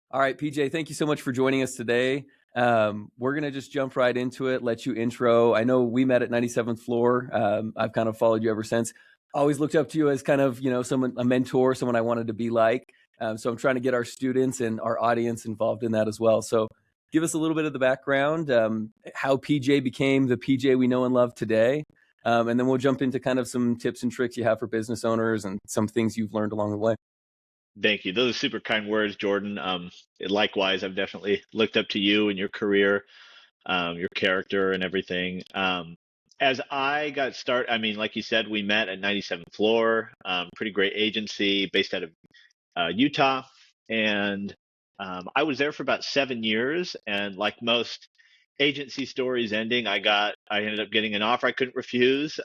All right, PJ, thank you so much for joining us today. We're going to just jump right into it, let you intro. I know we met at 97th floor. I've kind of followed you ever since. Always looked up to you as kind of, someone, a mentor, someone I wanted to be like. So I'm trying to get our students and our audience involved in that as well. So give us a little bit of the background, how PJ became the PJ we know and love today. And then we'll jump into kind of some tips and tricks you have for business owners and some things you've learned along the way. Thank you. Those are super kind words, Jordan. Likewise, I've definitely looked up to you and your career, your character and everything. As I got started, I mean, like you said, we met at 97th floor, pretty great agency based out of Utah. And I was there for about 7 years. And like most agency stories ending, I ended up getting an offer I couldn't refuse,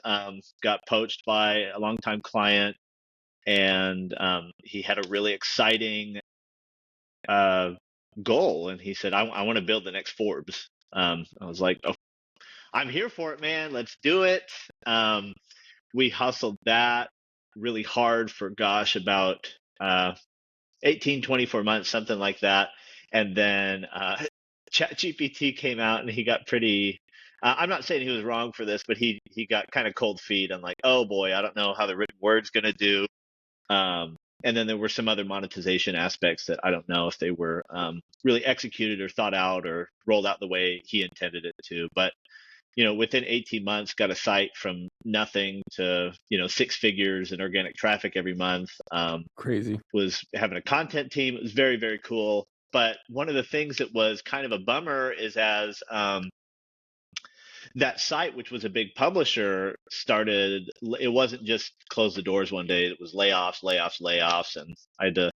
got poached by a longtime client, and he had a really exciting goal, and he said, I want to build the next Forbes. I was like, oh, I'm here for it, man, let's do it. We hustled that really hard for about 18, 24 months, something like that. And then ChatGPT came out, and he got pretty I'm not saying he was wrong for this, but he got kind of cold feet. I'm like, oh boy, I don't know how the written word's going to do. And then there were some other monetization aspects that I don't know if they were really executed or thought out or rolled out the way he intended it to. But within 18 months, got a site from nothing to 6 figures in organic traffic every month. Crazy. Was having a content team. It was very, very cool. But one of the things that was kind of a bummer is as that site, which was a big publisher, started, it wasn't just close the doors one day. It was layoffs. And I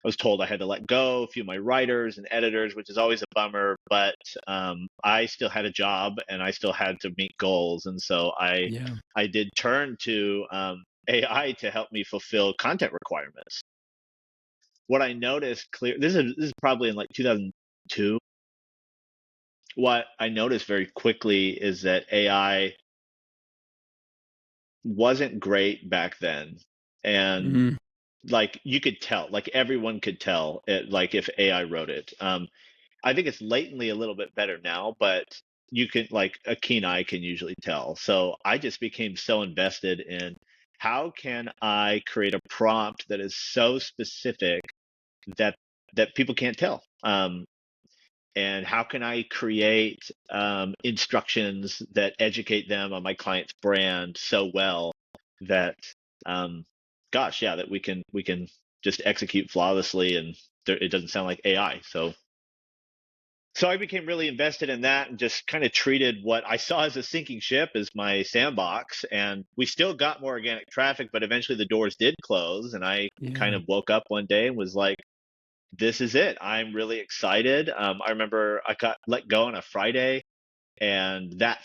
was told I had to let go a few of my writers and editors, which is always a bummer, but I still had a job and I still had to meet goals. And so I did turn to AI to help me fulfill content requirements. What I noticed this is probably in like 2002. What I noticed very quickly is that AI wasn't great back then. And like you could tell, like everyone could tell it, like if AI wrote it. I think it's latently a little bit better now, but you can, like, a keen eye can usually tell. So I just became so invested in how can I create a prompt that is so specific that people can't tell. And how can I create instructions that educate them on my client's brand so well that, that we can just execute flawlessly, and it doesn't sound like AI. So I became really invested in that and just kind of treated what I saw as a sinking ship as my sandbox. And we still got more organic traffic, but eventually the doors did close. And I kind of woke up one day and was like, this is it. I'm really excited. I remember I got let go on a Friday, and that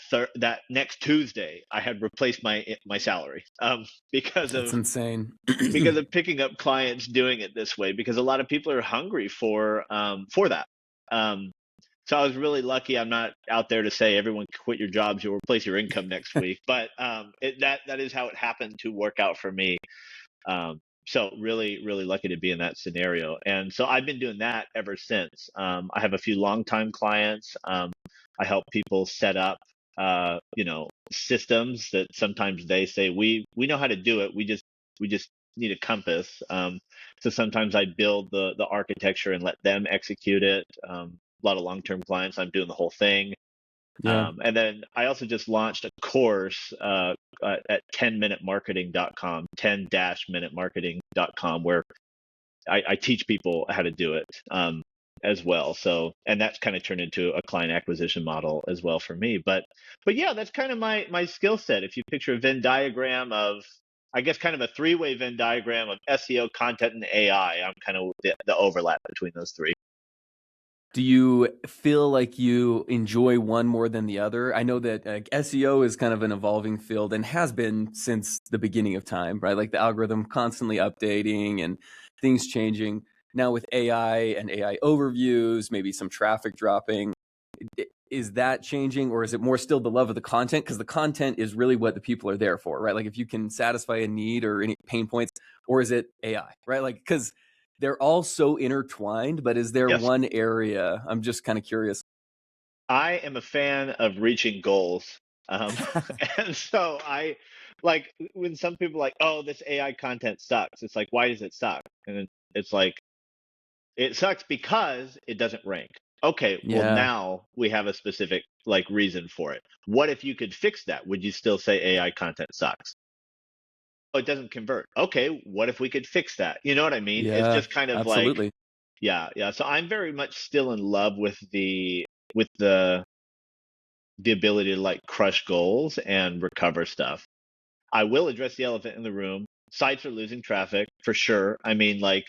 next Tuesday I had replaced my salary because That's insane. because of picking up clients doing it this way, because a lot of people are hungry for that. So I was really lucky. I'm not out there to say everyone quit your jobs, you'll replace your income next week, but that is how it happened to work out for me. So really, really lucky to be in that scenario. And so I've been doing that ever since. I have a few longtime clients. I help people set up, systems that sometimes they say, we know how to do it. We just need a compass. So sometimes I build the architecture and let them execute it. A lot of long-term clients, I'm doing the whole thing. And then I also just launched a course at 10minutemarketing.com, 10-minutemarketing.com, where I teach people how to do it as well. So, and that's kind of turned into a client acquisition model as well for me. But yeah, that's kind of my skill set. If you picture a Venn diagram of, I guess, kind of a 3-way Venn diagram of SEO, content, and AI, I'm kind of the overlap between those three. Do you feel like you enjoy one more than the other? I know that SEO is kind of an evolving field and has been since the beginning of time, right? Like the algorithm constantly updating and things changing. Now with AI and AI overviews, maybe some traffic dropping, is that changing, or is it more still the love of the content? Because the content is really what the people are there for, right? Like if you can satisfy a need or any pain points, or is it AI, right? Like, because they're all so intertwined, but is there Yes. one area? I'm just kind of curious. I am a fan of reaching goals. And so I like when some people are like, oh, this AI content sucks. It's like, why does it suck? And it's like, it sucks because it doesn't rank. Okay, well Yeah, now we have a specific like reason for it. What if you could fix that? Would you still say AI content sucks? Oh, it doesn't convert. Okay, what if we could fix that? You know what I mean? It's yeah, just kind of like, absolutely. yeah, yeah. So I'm very much still in love with the ability to like crush goals and recover stuff. I will address the elephant in the room. Sites are losing traffic for sure. I mean, like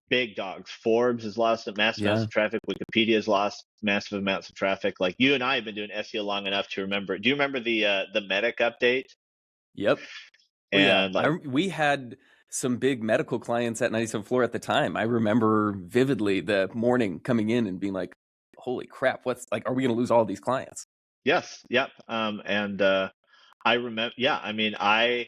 big dogs. Forbes has lost a massive amounts Yeah. of traffic. Wikipedia has lost massive amounts of traffic. Like you and I have been doing SEO long enough to remember. Do you remember the Medic update? Yep. Oh yeah. And like, We had some big medical clients at 97th floor at the time. I remember vividly the morning coming in and being like, "Holy crap! What's like? Are we going to lose all these clients?" yes, yep. And I remember. Yeah, I mean, I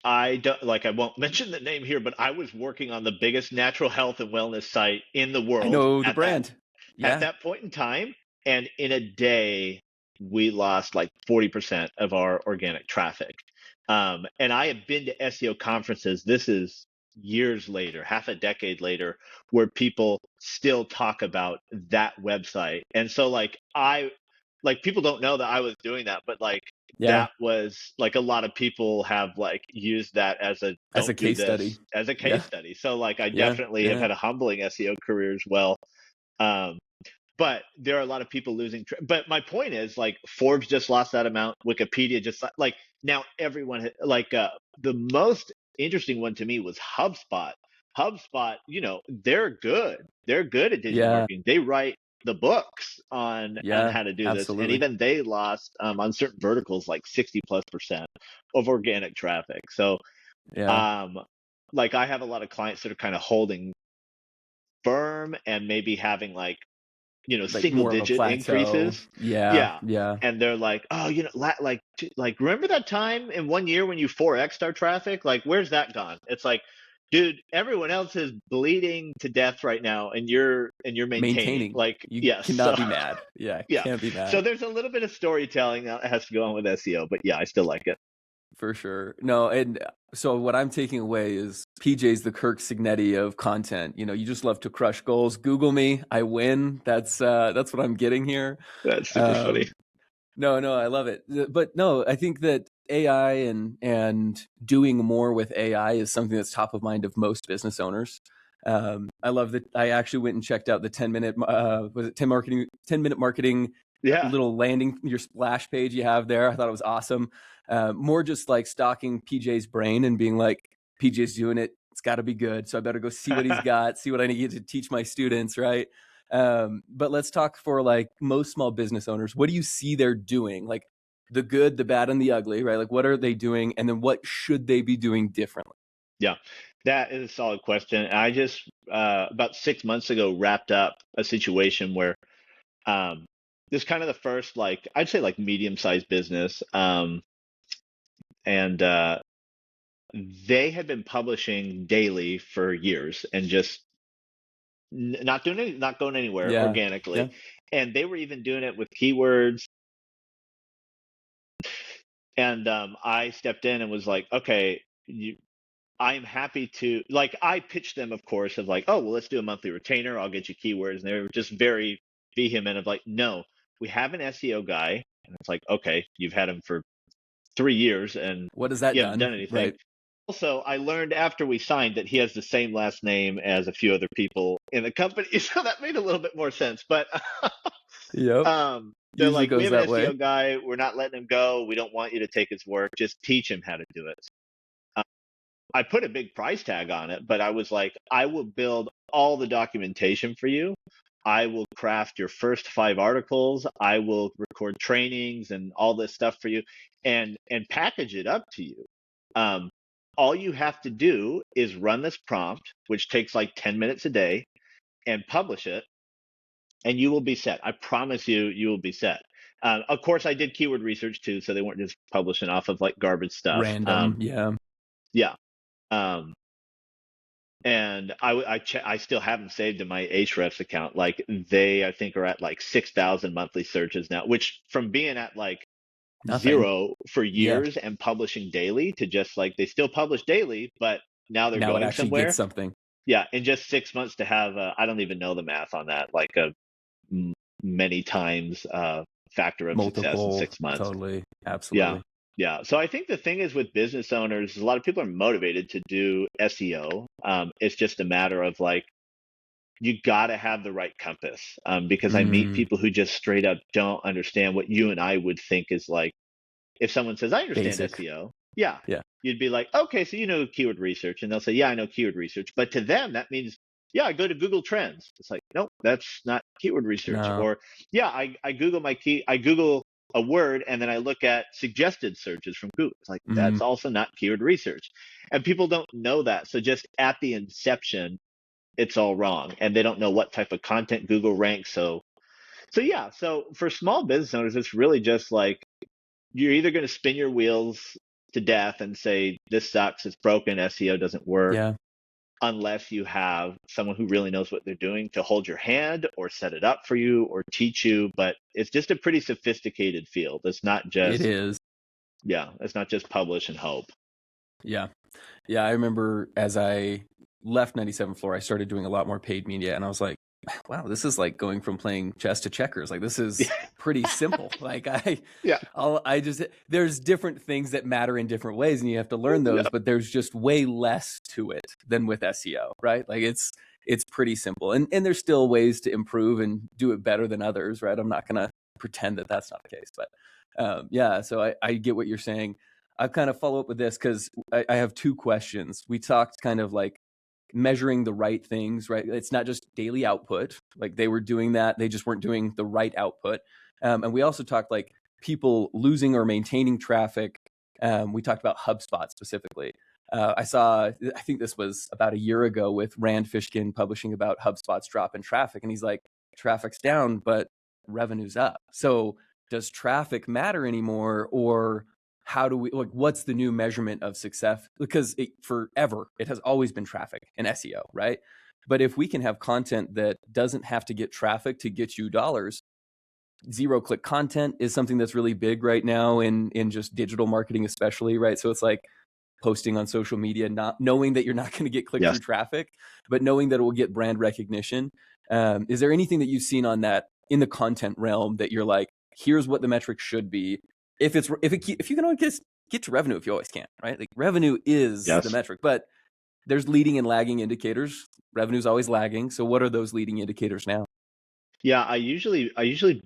don't like. I won't mention the name here, but I was working on the biggest natural health and wellness site in the I world know the at that brand. at Yeah. that point in time, and in a day we lost like 40% of our organic traffic. And I have been to SEO conferences. This is years later, half a decade later, where people still talk about that website. And so like people don't know that I was doing that, but like Yeah. that was like a lot of people have like used that as a As a don't do case study. this as a Yeah. case study. So like I Yeah. definitely have Yeah. had a humbling SEO career as well. Um, but there are a lot of people losing. But my point is, like, Forbes just lost that amount. Wikipedia just like now everyone like the most interesting one to me was HubSpot. HubSpot, you know, they're good. They're good at digital Yeah. marketing. They write the books on Yeah. how to do this, and Absolutely. even they lost on certain verticals like 60+% of organic traffic. So Yeah. um, like I have a lot of clients that are kind of holding firm and maybe having like Like single more of a digit plateau. increases. Yeah. Yeah. Yeah. And they're like, oh, like remember that time in one year when you 4x our traffic? Like, where's that gone? It's like, dude, everyone else is bleeding to death right now, and you're maintaining. Maintaining. Like, You yes. So cannot be mad. Yeah. yeah. Can't be So mad. there's a little bit of storytelling that has to go on with SEO, but yeah, I still like it. For sure. No, and so what I'm taking away is PJ's the Kirk Signetti of content. You know, you just love to crush goals. Google me, I win. That's what I'm getting here. That's super funny. Um, no, no, I love it. But no, I think that AI and doing more with AI is something that's top of mind of most business owners. I love that. I actually went and checked out the 10-minute was it 10-minute marketing Yeah. little landing your splash page you have there. I thought it was awesome. More just like stalking PJ's brain and being like, PJ's doing it. It's got to be good. So I better go see what he's got, see what I need to teach my students, right? But let's talk for like most small business owners. What do you see they're doing? Like the good, the bad, and the ugly, right? Like what are they doing? And then what should they be doing differently? Yeah, that is a solid question. I just about 6 months ago wrapped up a situation where um, this is kind of the first like I'd say like medium-sized business, and they had been publishing daily for years and just not doing it, not going anywhere Yeah. Yeah. organically, and they were even doing it with keywords. And I stepped in and was like, okay, I'm happy to like I pitched them, of course, of like, oh well, let's do a monthly retainer. I'll get you keywords, and they were just very vehement of like, no, we have an SEO guy, and it's like, okay, you've had him for 3 years, and What has that you haven't done? done anything. Right. Also, I learned after we signed that he has the same last name as a few other people in the company, so that made a little bit more sense. But Yep. they're Usually like, we goes have an that SEO way. guy. We're not letting him go. We don't want you to take his work. Just teach him how to do it. I put a big price tag on it, but I was like, I will build all the documentation for you. I will craft your first 5 articles. I will record trainings and all this stuff for you, and package it up to you. Um, all you have to do is run this prompt, which takes like 10 minutes a day, and publish it, and you will be set. I promise you, you will be set. Of course, I did keyword research too, so they weren't just publishing off of like garbage stuff. Random. Yeah. Yeah. Um, And I still have them saved in my Ahrefs account. Like I think are at like 6,000 monthly searches now, which from being at like Nothing. 0 for Yeah. years and publishing daily to just like they still publish daily, but now they're Now it going actually gets somewhere. something. Yeah, in just 6 months to have I don't even know the math on that, like many times factor of success in Multiple. 6 months. Totally. Yeah. Absolutely. Yeah. So I think the thing is with business owners, a lot of people are motivated to do SEO. It's just a matter of like, you got to have the right compass. Because I meet Mm, people who just straight up don't understand what you and I would think is like, if someone says, I understand basic. SEO, yeah, Yeah. you'd be like, okay, so you know keyword research. And they'll say, yeah, I know keyword research. But to them, that means, yeah, I go to Google Trends. It's like, nope, that's not keyword research. No. Or, yeah, I Google a word and then I look at suggested searches from Google. It's like, Mm, that's also not keyword research. And people don't know that. So just at the inception, it's all wrong. And they don't know what type of content Google ranks. So yeah, so for small business owners, it's really just like, you're either going to spin your wheels to death and say, this sucks, it's broken, SEO doesn't work, yeah. unless you have someone who really knows what they're doing to hold your hand or set it up for you or teach you. But it's just a pretty sophisticated field. It's not It just, is. yeah, it's not just publish and hope. Yeah. Yeah. I remember as I left 97 Floor, I started doing a lot more paid media, and I was like, wow, this is like going from playing chess to checkers. Like, this is pretty simple. Like, Yeah. I just, there's different things that matter in different ways, and you have to learn Yeah. those, but there's just way less to it than with SEO, right? Like, it's pretty simple, and there's still ways to improve and do it better than others, right? I'm not going to pretend that that's not the case, but yeah, so I get what you're saying. I've kind of follow up with this because I have two questions. We talked kind of like measuring the right things, right? It's not just daily output. Like, they were doing that, they just weren't doing the right output. And we also talked like people losing or maintaining traffic. We talked about HubSpot specifically. I think this was about a year ago, with Rand Fishkin publishing about HubSpot's drop in traffic. And he's like, traffic's down, but revenue's up. So does traffic matter anymore? Or how do we, like, what's the new measurement of success? Because forever it has always been traffic and SEO, right? But if we can have content that doesn't have to get traffic to get you dollars, zero click content is something that's really big right now in just digital marketing, especially, right? So it's like posting on social media, not knowing that you're not going to get click Yes. through traffic, but knowing that it will get brand recognition. Is there anything that you've seen on that in the content realm that you're like, here's what the metric should be? If you can always get to revenue, if you always can, right? Like, revenue is the Yes. metric, but there's leading and lagging indicators. Revenue's always lagging. So what are those leading indicators now? Yeah. I usually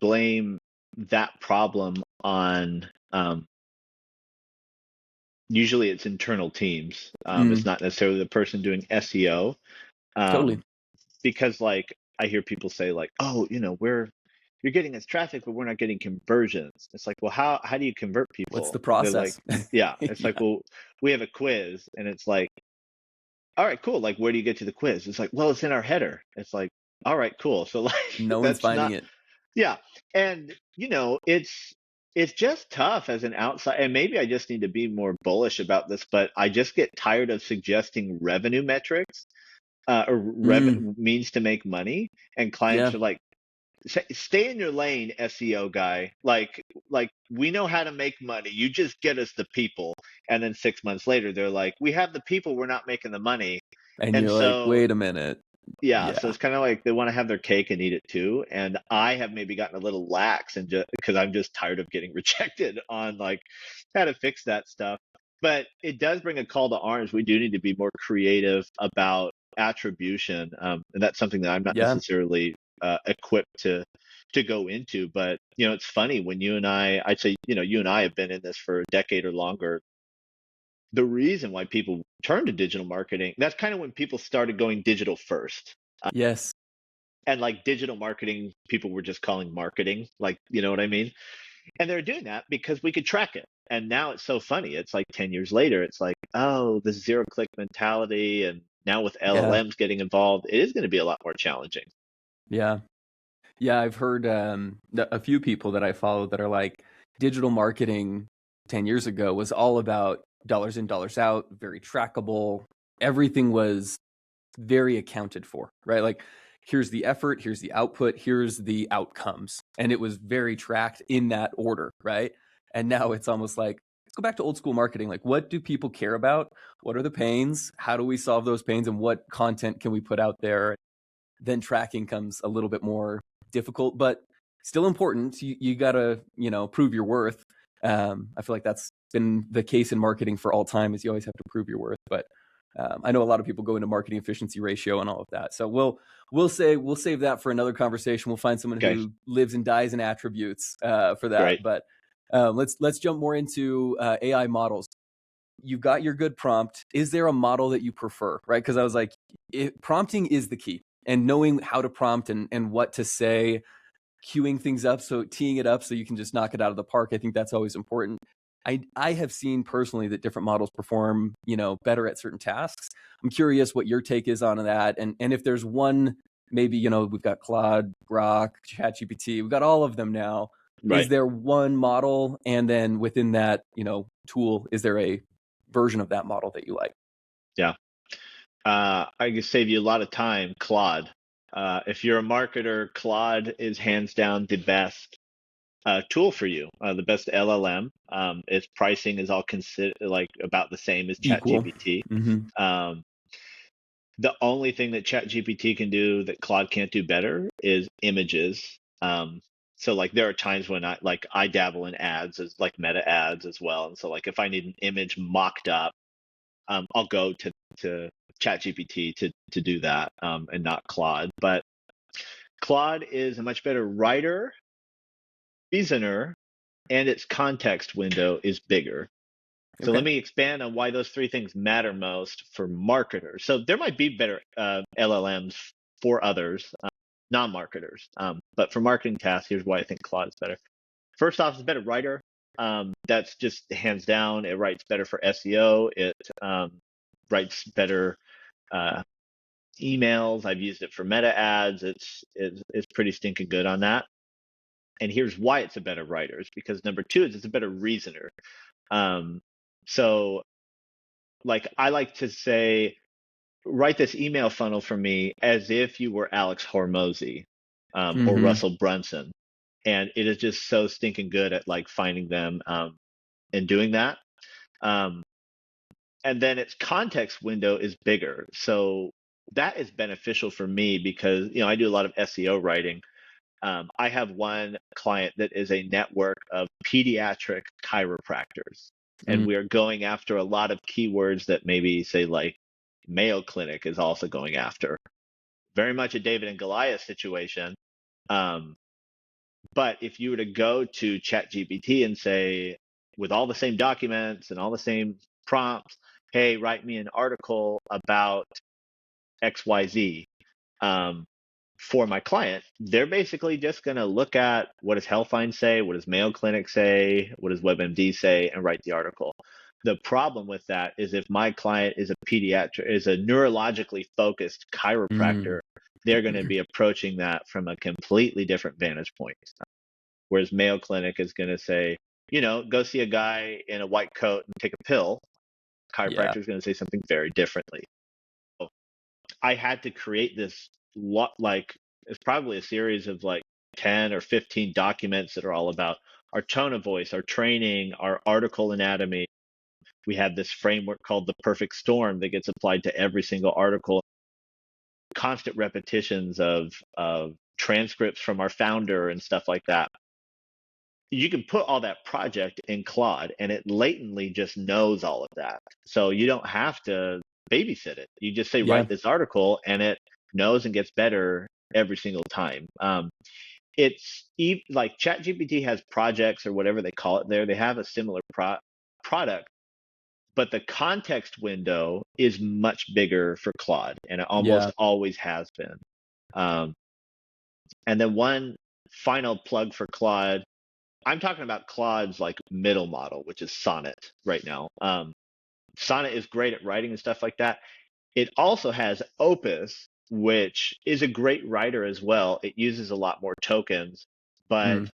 blame that problem on, usually it's internal teams. It's Mm, not necessarily the person doing SEO. totally. Um, because like I hear people say like, oh, you're getting us traffic, but we're not getting conversions. It's like, well, how do you convert What's the people? They're like, process? yeah. It's like, Yeah. well, we have a quiz, and it's like, all right, cool. Like, where do you get to the quiz? It's like, well, it's in our header. It's like, all right, cool. So like, No one's that's finding not, it. yeah. And it's just tough as an outside, and maybe I just need to be more bullish about this, but I just get tired of suggesting revenue metrics, or Mm, revenue means to make money, and clients yeah. are like, stay in your lane, SEO guy. Like we know how to make money. You just get us the people. And then 6 months later, they're like, we have the people, we're not making the money. And And you're like, so, wait a minute. yeah, so Yeah. it's kind of like they want to have their cake and eat it too. And I have maybe gotten a little lax, and just because I'm just tired of getting rejected on like how to fix that stuff. But it does bring a call to arms. We do need to be more creative about attribution, and that's something that I'm not Yeah. necessarily equipped to go into. But it's funny when I'd say, you and I have been in this for a decade or longer. The reason why people turn to digital marketing, that's kind of when people started going digital first. Yes. And like digital marketing, people were just calling marketing, like, you know what I mean? And they're doing that because we could track it. And now it's so funny. It's like 10 years later, it's like, oh, the zero click mentality. And now with Yeah. LLMs getting involved, it is going to be a lot more challenging. Yeah. Yeah. I've heard a few people that I follow that are like, digital marketing 10 years ago was all about dollars in, dollars out, very trackable. Everything was very accounted for, right? Like, here's the effort, here's the output, here's the outcomes. And it was very tracked in that order, right? And now it's almost like, let's go back to old school marketing. Like, what do people care about? What are the pains? How do we solve those pains? And what content can we put out there? Then tracking comes a little bit more difficult, but still important. You got to, prove your worth. I feel like that's been the case in marketing for all time, is you always have to prove your worth. But I know a lot of people go into marketing efficiency ratio and all of that. So we'll save that for another conversation. We'll find someone Okay. who lives and dies in attributes for that. Great. But let's jump more into AI models. You've got your good prompt. Is there a model that you prefer, right? Because I was like, prompting is the key, and knowing how to prompt and what to say, queuing things up, so teeing it up so you can just knock it out of the park. I think that's always important. I have seen personally that different models perform, better at certain tasks. I'm curious what your take is on that. And if there's one, maybe, we've got Claude, Grok, ChatGPT, we've got all of them now. Right. Is there one model? And then within that, tool, is there a version of that model that you like? Yeah. I can save you a lot of time, Claude. If you're a marketer, Claude is hands down the best tool for you, the best LLM. Its pricing is all like about the same as Equal. ChatGPT. Mm-hmm. The only thing that ChatGPT can do that Claude can't do better is images. So like there are times when I dabble in ads, as like meta ads as well. And so like if I need an image mocked up, I'll go to ChatGPT to do that, and not Claude. But Claude is a much better writer, reasoner, and its context window is bigger. So let me expand on why those three things matter most for marketers. So there might be better LLMs for others, non-marketers, but for marketing tasks, here's why I think Claude is better. First off, it's a better writer. That's just hands down. It writes better for SEO. It writes better emails. I've used it for meta ads. It's pretty stinking good on that. And here's why it's a better writer. It's because number two is it's a better reasoner. So like I like to say, write this email funnel for me as if you were Alex Hormozy, or Russell Brunson. And it is just so stinking good at like finding them and doing that. And then its context window is bigger. So that is beneficial for me because, I do a lot of SEO writing. I have one client that is a network of pediatric chiropractors, and we are going after a lot of keywords that maybe say like Mayo Clinic is also going after. Very much a David and Goliath situation. But if you were to go to ChatGPT and say, with all the same documents and all the same prompts, hey, write me an article about XYZ, for my client, they're basically just going to look at what does Healthline say, what does Mayo Clinic say, what does WebMD say, and write the article. The problem with that is if my client is a neurologically focused chiropractor, they're going to be approaching that from a completely different vantage point. Whereas Mayo Clinic is going to say, go see a guy in a white coat and take a pill. Chiropractor is going to say something very differently. So I had to create this it's probably a series of like 10 or 15 documents that are all about our tone of voice, our training, our article anatomy. We have this framework called the perfect storm that gets applied to every single article. Constant repetitions of transcripts from our founder and stuff like that. You can put all that project in Claude and it latently just knows all of that. So you don't have to babysit it. You just say, write this article, and it knows and gets better every single time. It's like ChatGPT has projects or whatever they call it there. They have a similar product, but the context window is much bigger for Claude, and it almost always has been. And then one final plug for Claude. I'm talking about Claude's like middle model, which is Sonnet right now. Sonnet is great at writing and stuff like that. It also has Opus, which is a great writer as well. It uses a lot more tokens, but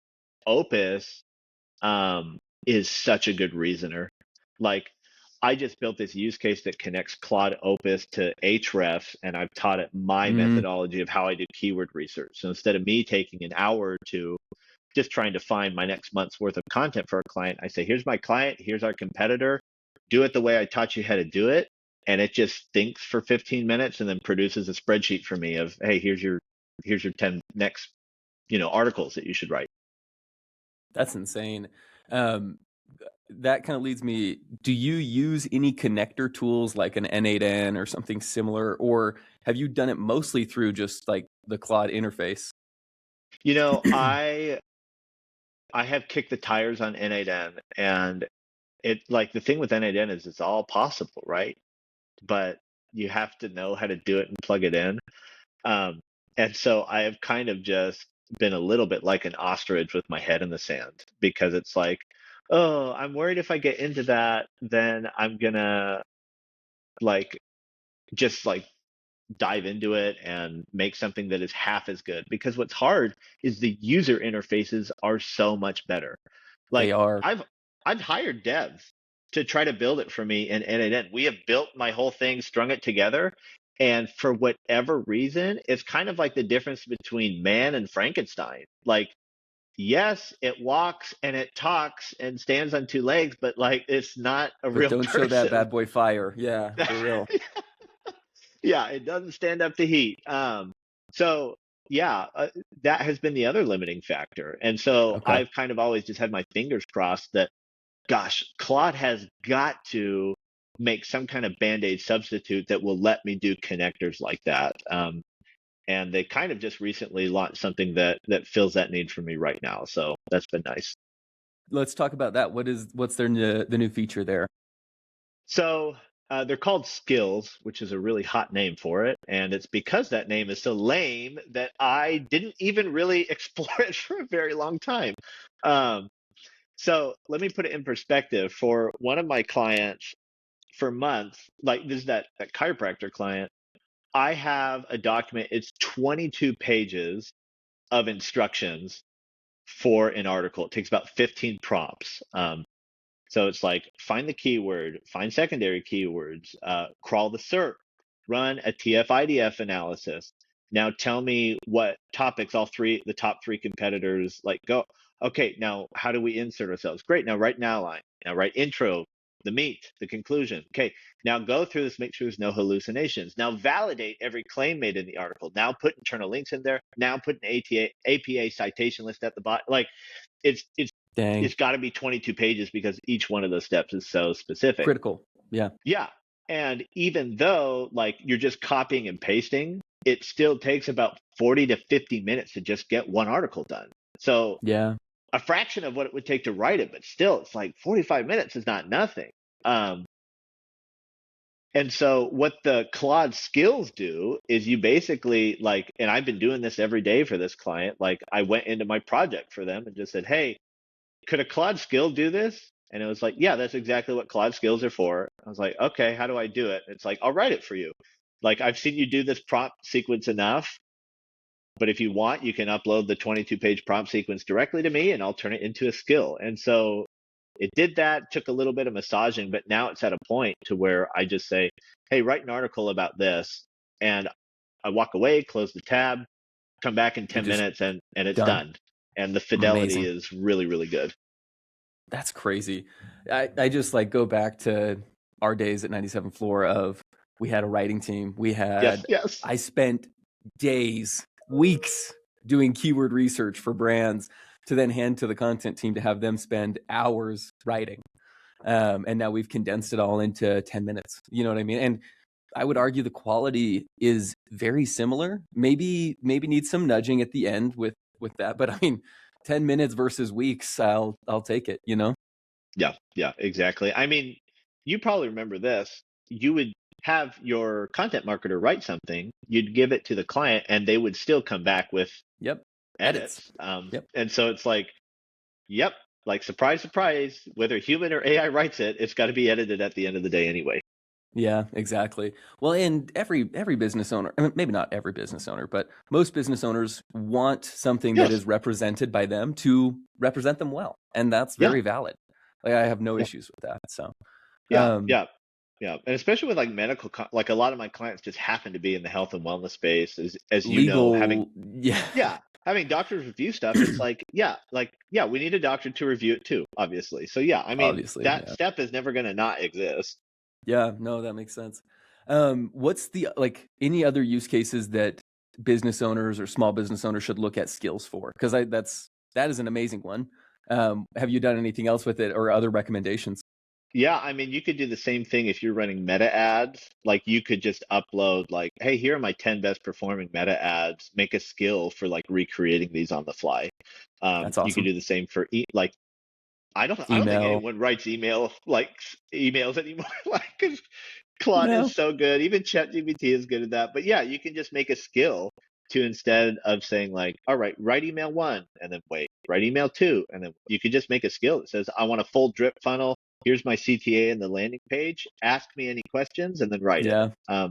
Opus is such a good reasoner. Like I just built this use case that connects Claude Opus to Ahrefs, and I've taught it my Mm, methodology of how I do keyword research. So instead of me taking an hour or two just trying to find my next month's worth of content for a client, I say, here's my client, here's our competitor, do it the way I taught you how to do it. And it just thinks for 15 minutes and then produces a spreadsheet for me of, hey, here's your 10 next, articles that you should write. that's insane. Um, that kind of leads me, do you use any connector tools like an N8N or something similar, or have you done it mostly through just like the Claude interface? You know, I have kicked the tires on N8N, and it like the thing with N8N is it's all possible, right? But you have to know how to do it and plug it in. Um, and so I have kind of just been a little bit like an ostrich with my head in the sand, because it's like, oh, I'm worried if I get into that, then I'm gonna like just like dive into it and make something that is half as good. Because what's hard is the user interfaces are so much better. They Like are. I've hired devs to try to build it for me in N8N. We have built my whole thing, strung it together, and for whatever reason, it's kind of like the difference between man and Frankenstein. Like, yes, it walks and it talks and stands on two legs, but like it's not a But real don't show that person. bad boy fire. Yeah, for real. Yeah, it doesn't stand up to heat. So yeah, that has been the other limiting factor. And so Okay. I've kind of always just had my fingers crossed that, gosh, Claude has got to make some kind of band-aid substitute that will let me do connectors like that. And they kind of just recently launched something that fills that need for me right now. So that's been nice. Let's talk about that. What's the new feature there? So they're called skills, which is a really hot name for it. And it's because that name is so lame that I didn't even really explore it for a very long time. Um, so let me put it in perspective. For one of my clients, for months, like this is that chiropractor client, I have a document, it's 22 pages of instructions for an article. It takes about 15 prompts. So it's like find the keyword, find secondary keywords, crawl the SERP, run a TF-IDF analysis. Now tell me what topics the top three competitors like go. Okay, now how do we insert ourselves? Great. Now write an outline. Now write intro, the meat, the conclusion. Okay, now go through this, make sure there's no hallucinations. Now validate every claim made in the article. Now put internal links in there. Now put an APA citation list at the bottom. Like it's Dang. it's got to be 22 pages because each one of those steps is so specific. Critical. Yeah. Yeah. And even though like you're just copying and pasting, it still takes about 40 to 50 minutes to just get one article done. So Yeah. a fraction of what it would take to write it, but still it's like 45 minutes is not nothing. Um, and so what the Claude skills do is you basically like, and I've been doing this every day for this client. Like I went into my project for them and just said, hey, could a Claude skill do this? And it was like, yeah, that's exactly what Claude skills are for. I was like, okay, how do I do it? It's like, I'll write it for you. Like, I've seen you do this prompt sequence enough, but if you want, you can upload the 22-page prompt sequence directly to me and I'll turn it into a skill. And so it did that, took a little bit of massaging, but now it's at a point to where I just say, hey, write an article about this. And I walk away, close the tab, come back in You're 10 just minutes and it's done. done. And the fidelity Amazing. is really, really good. That's crazy. I just like go back to our days at 97 Floor of we had a writing team. Yes, yes. I spent days, weeks doing keyword research for brands to then hand to the content team to have them spend hours writing. And now we've condensed it all into 10 minutes. You know what I mean? And I would argue the quality is very similar. Maybe needs some nudging at the end with that. But I mean, 10 minutes versus weeks, I'll take it, you know? Yeah, yeah, exactly. I mean, you probably remember this. You would have your content marketer write something, you'd give it to the client, and they would still come back with Yep. Edits. edits. Yep. And so it's like, yep, like surprise, surprise, whether human or AI writes it, it's got to be edited at the end of the day anyway. Yeah, exactly. Well, and every business owner, I mean, maybe not every business owner, but most business owners want something that Yes. is represented by them to represent them well. And that's Yeah. very valid. Like I have no Yeah. issues with that. So Yeah, yeah, yeah. And especially with like like a lot of my clients just happen to be in the health and wellness space, as you know, having legal, yeah. yeah, having doctors review stuff. It's like yeah, we need a doctor to review it too, obviously. So yeah, I mean Obviously, that yeah. step is never going to not exist. Yeah, no, that makes sense. What's the like any other use cases that business owners or small business owners should look at skills for? Because that is an amazing one. Have you done anything else with it or other recommendations? Yeah, I mean, you could do the same thing if you're running meta ads. Like you could just upload like, hey, here are my 10 best performing meta ads. Make a skill for like recreating these on the fly. That's You could awesome. do the same for like I don't think Email. anyone writes emails anymore. Like 'cause Claude is No. so good. Even ChatGPT is good at that. But yeah, you can just make a skill to instead of saying like, all right, write email one and then wait, write email two, and then you could just make a skill that says, I want a full drip funnel. Here's my CTA and the landing page. Ask me any questions and then write it. Yeah,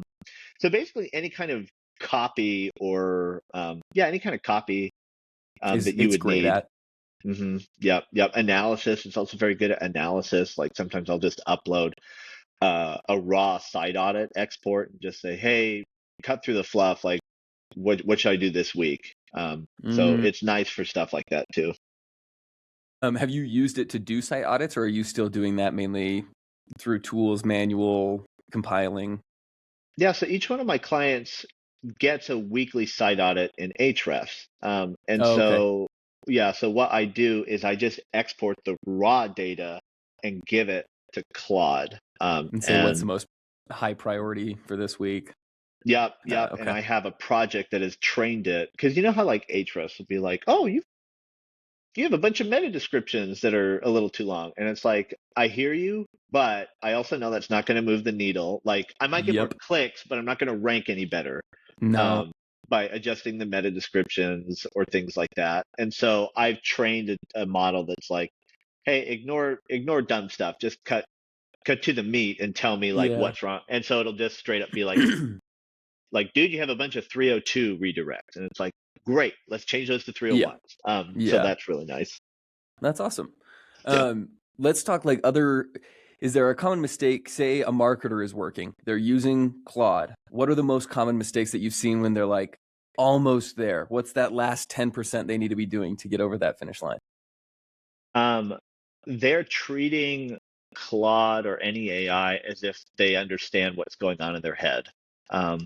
So basically, any kind of copy or yeah, any kind of copy is that you it's would great need. at. Yep. Yep. Analysis. It's also very good at analysis. Like sometimes I'll just upload a raw site audit export and just say, hey, cut through the fluff. Like, what should I do this week? So Mm. it's nice for stuff like that too. Have you used it to do site audits, or are you still doing that mainly through tools, manual compiling? Yeah. So each one of my clients gets a weekly site audit in Ahrefs. And Oh, okay. so, yeah. So what I do is I just export the raw data and give it to Claude. And say what's the And most high priority for this week. Yep, yep. And Okay. I have a project that has trained it because you know how like Ahrefs will be like, oh, you have a bunch of meta descriptions that are a little too long, and it's like I hear you, but I also know that's not going to move the needle. Like I might get more Yep. clicks, but I'm not going to rank any better No. um, by adjusting the meta descriptions or things like that. And so I've trained a model that's like, hey, ignore dumb stuff, just cut to the meat and tell me like Yeah. what's wrong. And so it'll just straight up be like, dude, you have a bunch of 302 redirects. And it's like, great, let's change those to Yeah. 301s. So Yeah. that's really nice. That's awesome. Yeah. Let's talk like other. Is there a common mistake? Say a marketer is working, they're using Claude. What are the most common mistakes that you've seen when they're like almost there? What's that last 10% they need to be doing to get over that finish line? Um, they're treating Claude or any AI as if they understand what's going on in their head. Um,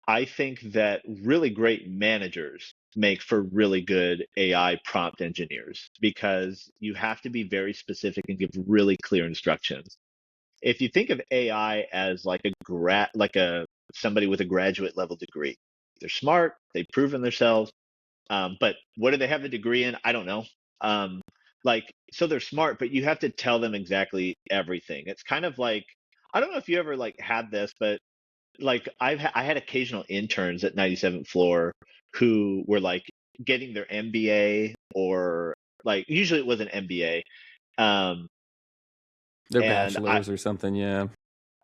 I think that really great managers make for really good AI prompt engineers because you have to be very specific and give really clear instructions. If you think of AI as like a somebody with a graduate level degree, they're smart, they've proven themselves, but what do they have a degree in? I don't know. Um, like so they're smart, but you have to tell them exactly everything. It's kind of like I don't know if you ever like had this, but like I had occasional interns at 97th floor who were like getting their MBA or like usually it was an MBA. Um, They're and I bachelors or something. Yeah.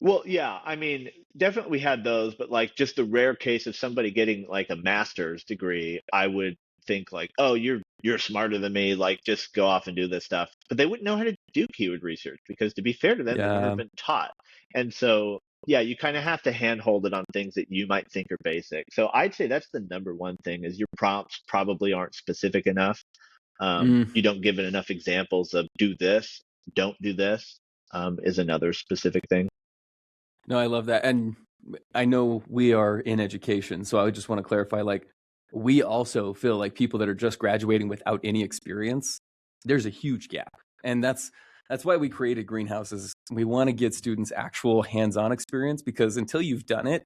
Well, yeah, I mean, definitely we had those, but like just the rare case of somebody getting like a master's degree, I would think like, oh, you're smarter than me, like just go off and do this stuff. But they wouldn't know how to do keyword research because to be fair to them, they've never Yeah. been taught. And so, yeah, you kind of have to handhold it on things that you might think are basic. So I'd say that's the number one thing is your prompts probably aren't specific enough. Mm. You don't give it enough examples of do this, don't do this, is another specific thing. No, I love that. And I know we are in education, so I would just want to clarify like we also feel like people that are just graduating without any experience, there's a huge gap. And that's why we created greenhouses. We want to get students actual hands-on experience because until you've done it,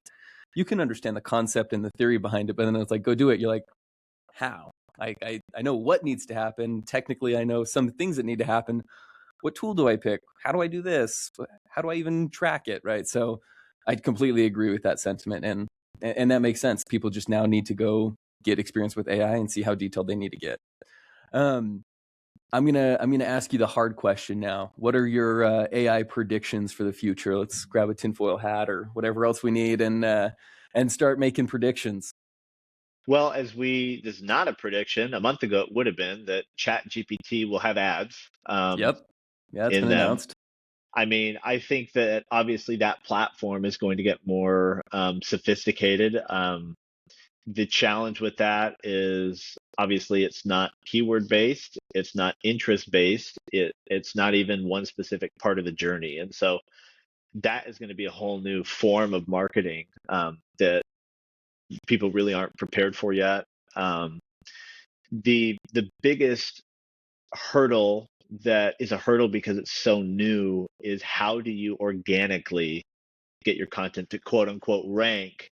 you can understand the concept and the theory behind it, but then it's like go do it. You're like, how? I know what needs to happen. Technically, I know some things that need to happen. What tool do I pick? How do I do this? How do I even track it? Right. So I completely agree with that sentiment. And that makes sense. People just now need to go get experience with AI and see how detailed they need to get. Um, I'm gonna ask you the hard question now. What are your AI predictions for the future? Let's grab a tinfoil hat or whatever else we need and start making predictions. Well, this is not a prediction. A month ago, it would have been that Chat GPT will have ads Yep. Yeah, it's in been them. announced. I mean, I think that obviously that platform is going to get more sophisticated. The challenge with that is obviously it's not keyword based, it's not interest based, it's not even one specific part of the journey. And so that is going to be a whole new form of marketing that people really aren't prepared for yet. Um, the biggest hurdle that is a hurdle because it's so new is how do you organically get your content to quote unquote rank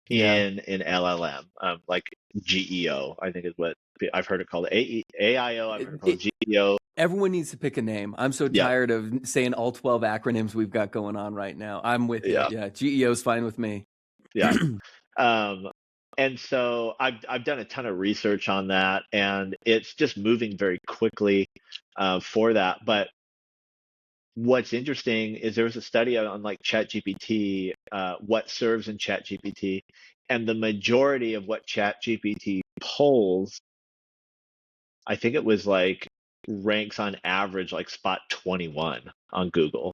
Yeah. in LLM, like GEO, I think is what I've heard it called. AIO, I've heard it called GEO. Everyone needs to pick a name. I'm so Yeah, tired of saying all 12 acronyms we've got going on right now. I'm with you. yeah, Yeah, GEO's fine with me. yeah. Um, and so I've done a ton of research on that, and it's just moving very quickly for that. But what's interesting is there was a study on like ChatGPT, what serves in ChatGPT, and the majority of what ChatGPT pulls, I think it was like ranks on average like spot 21 on Google.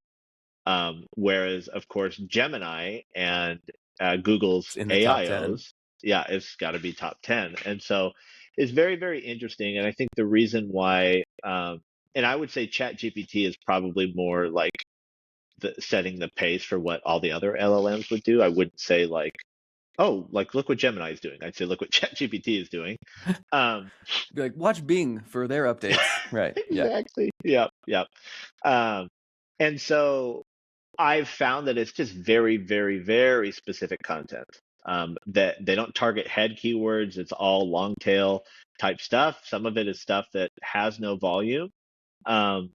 Whereas, of course, Gemini and It's Google's in the top 10. AIOs, yeah, it's got to be top 10. And so it's very, very interesting. And I think the reason why, and I would say ChatGPT is probably more like setting the pace for what all the other LLMs would do. I wouldn't say like, oh, like look what Gemini is doing. I'd say look what ChatGPT is doing. Um, Be like, watch Bing for their updates. Right. Yeah. exactly. Yep. Yep. Um, and so I've found that it's just very, very, very specific content. That they don't target head keywords. It's all long tail type stuff. Some of it is stuff that has no volume. Um,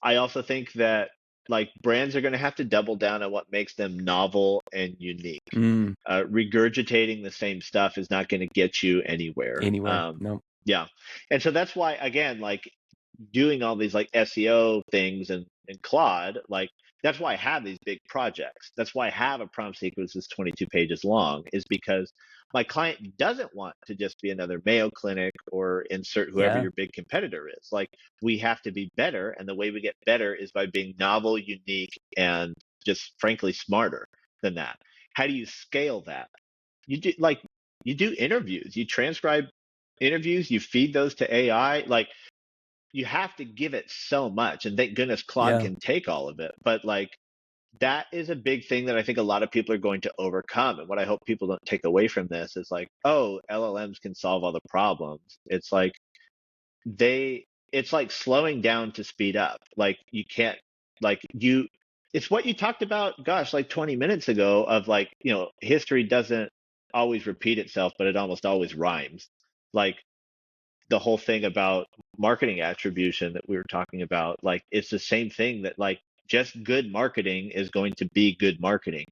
I also think that like brands are going to have to double down on what makes them novel and unique. Mm, Regurgitating the same stuff is not going to get you anywhere. anywhere. No. Yeah, and so that's why again, like doing all these like SEO things and Claude, like that's why I have these big projects. That's why I have a prompt sequence that's 22 pages long, is because my client doesn't want to just be another Mayo Clinic or insert whoever Yeah. your big competitor is. Like we have to be better, and the way we get better is by being novel, unique, and just frankly smarter than that. How do you scale that? You do interviews, you transcribe interviews, you feed those to AI. Like you have to give it so much, and thank goodness Claude Yeah. can take all of it. But like that is a big thing that I think a lot of people are going to overcome. And what I hope people don't take away from this is like, oh, LLMs can solve all the problems. It's like it's like slowing down to speed up. Like you can't, like you, it's what you talked about, gosh, like 20 minutes ago of like, history doesn't always repeat itself, but it almost always rhymes. Like the whole thing about marketing attribution that we were talking about, like it's the same thing that like just good marketing is going to be good marketing.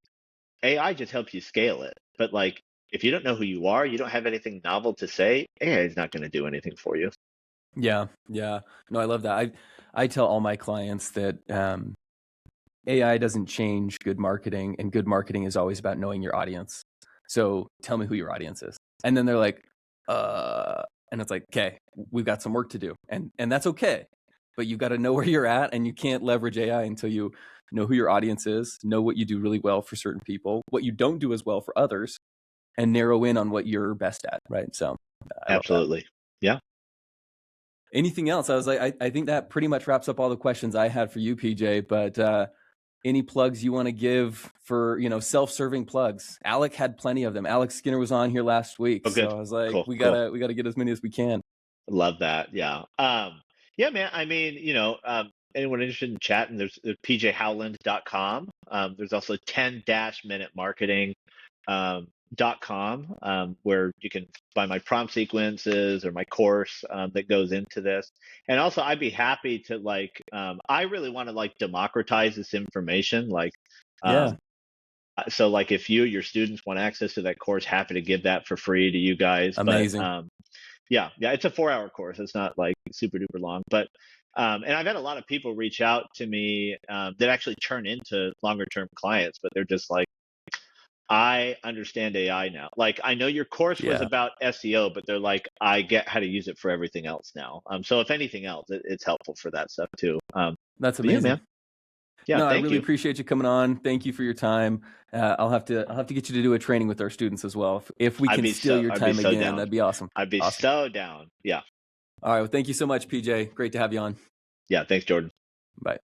AI just helps you scale it. But like if you don't know who you are, you don't have anything novel to say, AI is not going to do anything for you. Yeah. Yeah. No, I love that. I tell all my clients that AI doesn't change good marketing, and good marketing is always about knowing your audience. So tell me who your audience is. And then they're like, and it's like, okay, we've got some work to do. And that's okay. But you've got to know where you're at, and you can't leverage AI until you know who your audience is, know what you do really well for certain people, what you don't do as well for others, and narrow in on what you're best at. Right. So I love that. Absolutely. Yeah. Anything else? I was like, I think that pretty much wraps up all the questions I had for you, PJ. But any plugs you want to give for, self-serving plugs? Alec had plenty of them. Alex Skinner was on here last week, Oh, so good. I was like, Cool. we Cool. gotta get as many as we can. Love that. Yeah. Yeah, man. I mean, anyone interested in chatting, there's pjhowland.com. There's also 10-minute marketing .com, where you can buy my prompt sequences or my course that goes into this. And also I'd be happy to like, I really want to like democratize this information. Like, Yeah, um, so like if your students want access to that course, happy to give that for free to you guys. But amazing. yeah, it's a 4-hour course. It's not like super duper long, but and I've had a lot of people reach out to me that actually turn into longer term clients, but they're just like, I understand AI now. Like I know your course was Yeah, about SEO, but they're like, I get how to use it for everything else now. So if anything else, it's helpful for that stuff too. that's But yeah, amazing. man. Yeah, No, I thank really you. appreciate you coming on. Thank you for your time. I'll have to get you to do a training with our students as well. If we can steal your I'd be time so again, down. that'd be awesome. I'd be Awesome. so down. Yeah. All right. Well, thank you so much, PJ. Great to have you on. Yeah. Thanks, Jordan. Bye.